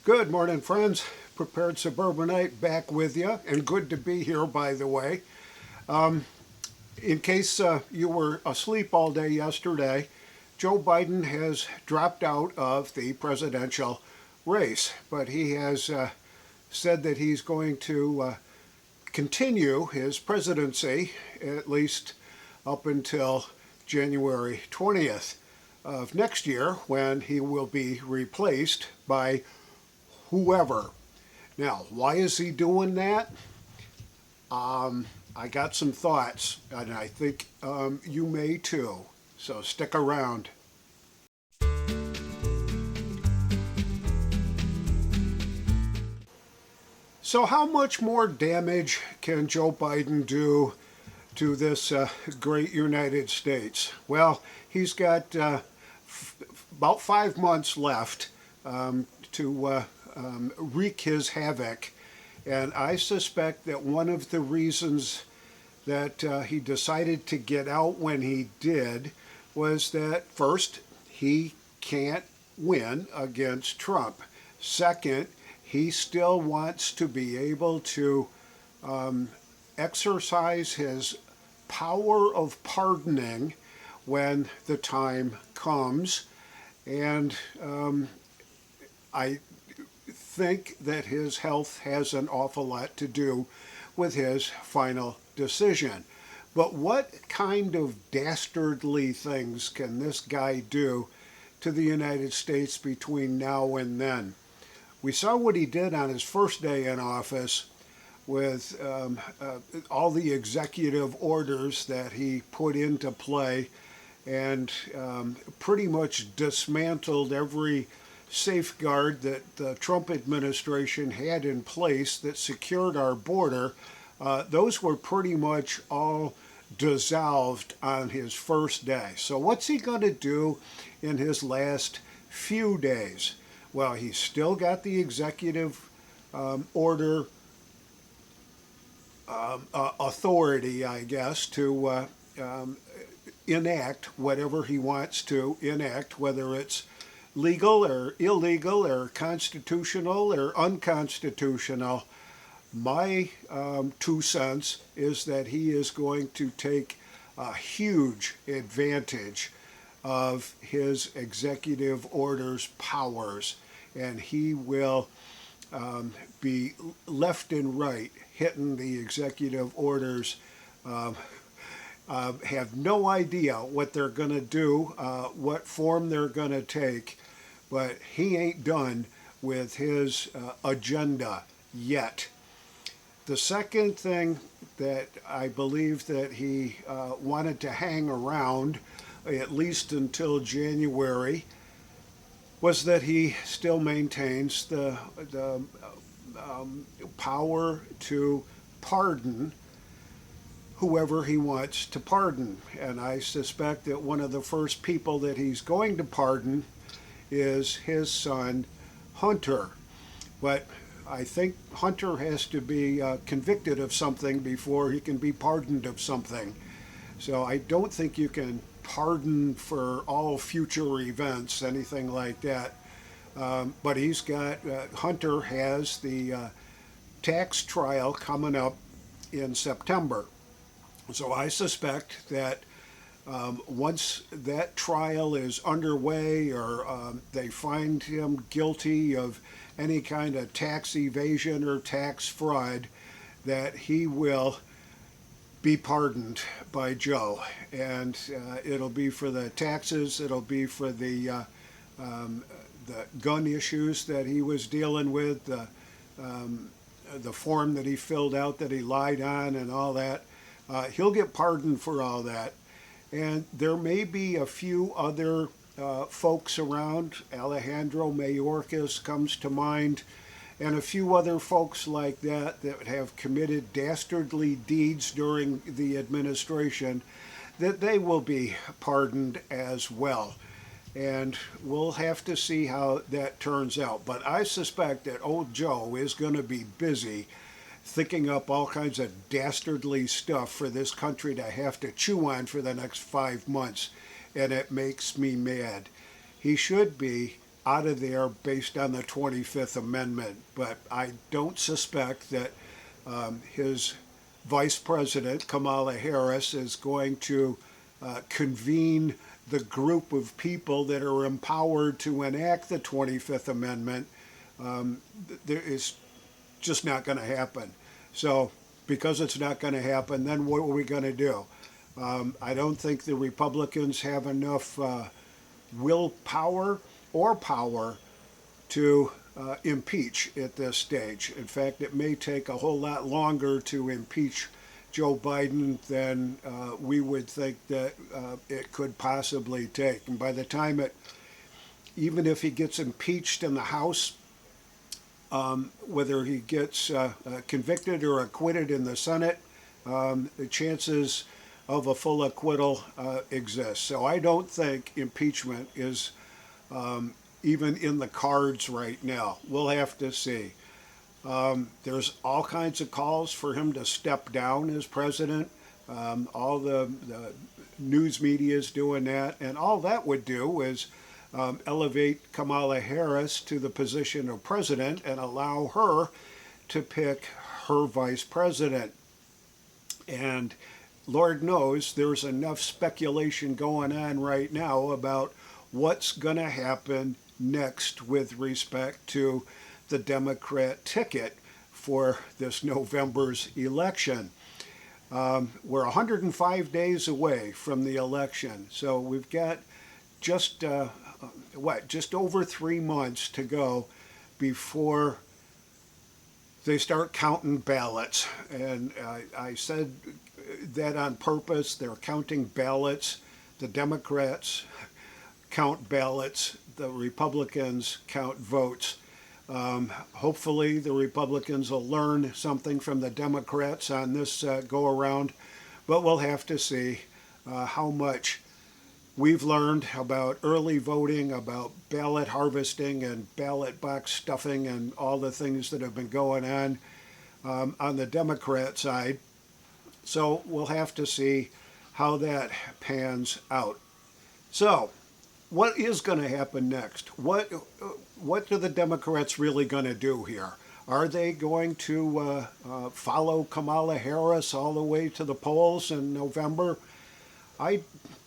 Good morning, friends. Prepared Suburbanite back with you, and good to be here, by the way. In case you were asleep all day yesterday, Joe Biden has dropped out of the presidential race, but he has said that he's going to continue his presidency at least up until January 20th of next year, when he will be replaced by whoever. Now, why is he doing that? I got some thoughts, and I think you may too. So stick around. So, how much more damage can Joe Biden do to this great United States? Well, he's got about 5 months left to wreak his havoc. And I suspect that one of the reasons that he decided to get out when he did was that, first, he can't win against Trump. Second, he still wants to be able to exercise his power of pardoning when the time comes. And I think that his health has an awful lot to do with his final decision. But what kind of dastardly things can this guy do to the United States between now and then? We saw what he did on his first day in office with all the executive orders that he put into play, and pretty much dismantled every safeguard that the Trump administration had in place that secured our border. Those were pretty much all dissolved on his first day. So what's he going to do in his last few days? Well, he's still got the executive order authority, I guess, to enact whatever he wants to enact, whether it's legal or illegal or constitutional or unconstitutional. My 2 cents is that he is going to take a huge advantage of his executive orders powers, and he will be left and right hitting the executive orders. Have no idea what they're going to do, what form they're going to take, but he ain't done with his agenda yet. The second thing that I believe that he wanted to hang around at least until January was that he still maintains the power to pardon whoever he wants to pardon. And I suspect that one of the first people that he's going to pardon is his son, Hunter. But I think Hunter has to be convicted of something before he can be pardoned of something. So I don't think you can pardon for all future events, anything like that. But he's got, Hunter has the tax trial coming up in September. So I suspect that once that trial is underway, or they find him guilty of any kind of tax evasion or tax fraud, that he will be pardoned by Joe. And it'll be for the taxes, it'll be for the gun issues that he was dealing with, the form that he filled out that he lied on and all that. He'll get pardoned for all that. And there may be a few other folks around. Alejandro Mayorkas comes to mind, and a few other folks like that that have committed dastardly deeds during the administration, that they will be pardoned as well. And we'll have to see how that turns out. But I suspect that old Joe is going to be busy thinking up all kinds of dastardly stuff for this country to have to chew on for the next 5 months. And it makes me mad. He should be out of there based on the 25th Amendment. But I don't suspect that his Vice President, Kamala Harris, is going to convene the group of people that are empowered to enact the 25th Amendment. There is just not going to happen. So, because it's not going to happen, then what are we going to do? I don't think the Republicans have enough willpower or power to impeach at this stage. In fact, it may take a whole lot longer to impeach Joe Biden than we would think that it could possibly take. And by the time even if he gets impeached in the House, whether he gets convicted or acquitted in the Senate, the chances of a full acquittal exist. So I don't think impeachment is even in the cards right now. We'll have to see. There's all kinds of calls for him to step down as president. All the news media is doing that, and all that would do is elevate Kamala Harris to the position of president and allow her to pick her vice president. And Lord knows there's enough speculation going on right now about what's going to happen next with respect to the Democrat ticket for this November's election. We're 105 days away from the election, so we've got just over 3 months to go before they start counting ballots. And I said that on purpose. They're counting ballots. The Democrats count ballots. The Republicans count votes. Hopefully the Republicans will learn something from the Democrats on this go around, but we'll have to see how much we've learned about early voting, about ballot harvesting and ballot box stuffing and all the things that have been going on the Democrat side. So we'll have to see how that pans out. So what is going to happen next? What are the Democrats really going to do here? Are they going to follow Kamala Harris all the way to the polls in November? I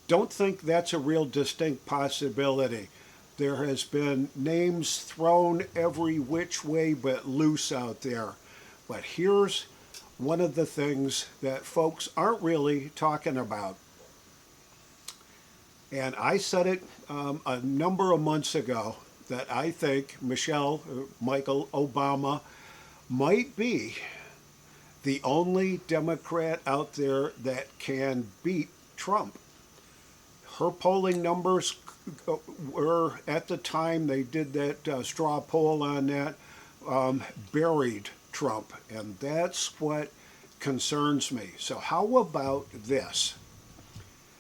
don't think that's a real distinct possibility. There has been names thrown every which way but loose out there. But here's one of the things that folks aren't really talking about. And I said it a number of months ago that I think Michael Obama might be the only Democrat out there that can beat Trump. Her polling numbers were, at the time they did that straw poll on that, buried Trump. And that's what concerns me. So how about this?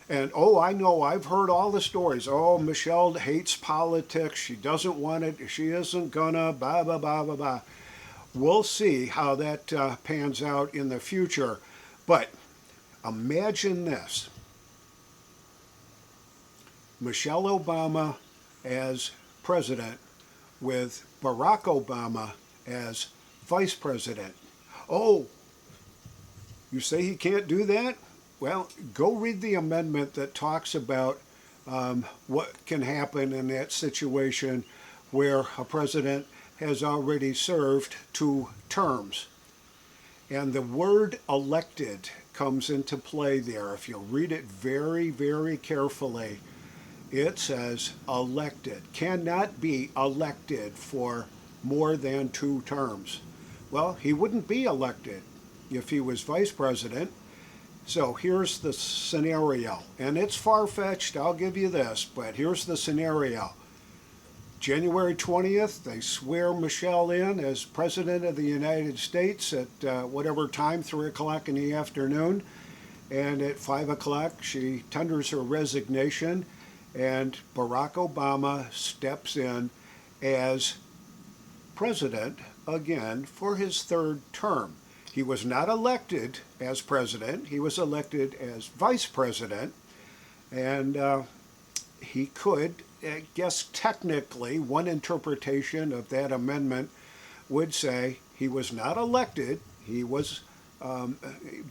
And I know, I've heard all the stories. Michelle hates politics. She doesn't want it. She isn't gonna, blah, blah, blah, blah, blah. We'll see how that pans out in the future. But imagine this. Michelle Obama as president with Barack Obama as vice president. Oh, you say he can't do that? Well, go read the amendment that talks about what can happen in that situation where a president has already served 2 terms. And the word elected comes into play there. If you read it very, very carefully, it says elected, cannot be elected for more than 2 terms. Well, he wouldn't be elected if he was vice president. So here's the scenario, and it's far-fetched, I'll give you this, but here's the scenario. January 20th, they swear Michelle in as President of the United States at whatever time, 3 o'clock in the afternoon, and at 5 o'clock she tenders her resignation, and Barack Obama steps in as president again for his 3rd term. He was not elected as president. He was elected as vice president, and he could I guess technically one interpretation of that amendment would say he was not elected, he was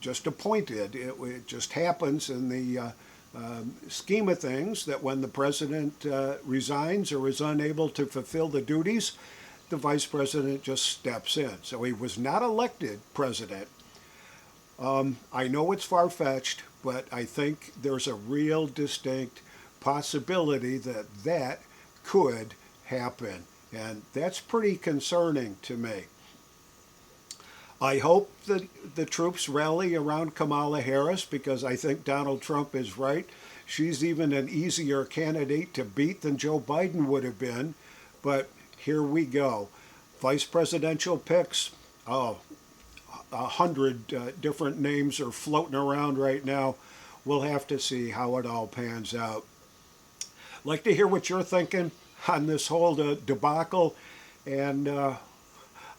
just appointed. It just happens in the scheme of things that when the president resigns or is unable to fulfill the duties, the vice president just steps in. So he was not elected president. I know it's far-fetched, but I think there's a real distinct possibility that that could happen. And that's pretty concerning to me. I hope that the troops rally around Kamala Harris because I think Donald Trump is right. She's even an easier candidate to beat than Joe Biden would have been. But here we go. Vice presidential picks. Oh, 100 different names are floating around right now. We'll have to see how it all pans out. Like to hear what you're thinking on this whole debacle, and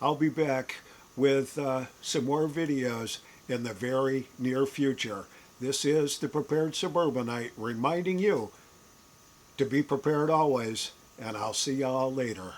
I'll be back with some more videos in the very near future. This is the Prepared Suburbanite reminding you to be prepared always, and I'll see y'all later.